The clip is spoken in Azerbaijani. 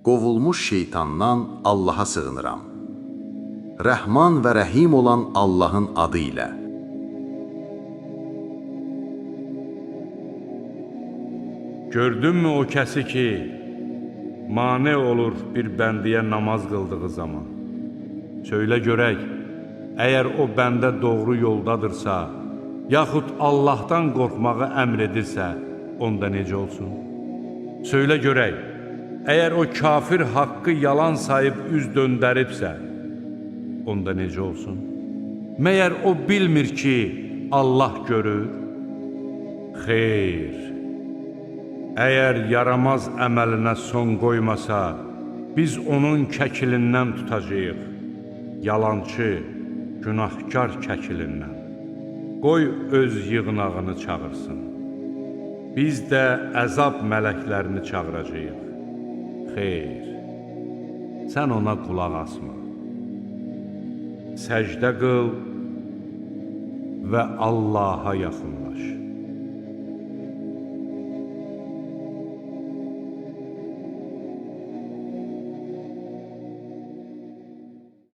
qovulmuş şeytandan Allaha sığınıram. Rəhman və Rəhim olan Allahın adı ilə. Gördünmü o kəsi ki, mane olur bir bəndiyə namaz qıldığı zaman? Söylə görək, əgər o bəndə doğru yoldadırsa, yaxud Allahdan qorxmağı əmr edirsə, onda necə olsun? Söylə görək, əgər o kafir haqqı yalan sayıb üz döndəribsə, onda necə olsun? Məyər o bilmir ki, Allah görür? Xeyr, əgər yaramaz əməlinə son qoymasa, biz onun kəkilindən tutacağıq, yalancı, günahkar kəkilindən. Qoy öz yığınağını çağırsın. Biz də əzab mələklərini çağıracağıq. Xeyr, sən ona qulaq asma. Səcdə qıl və Allaha yaxınlaş.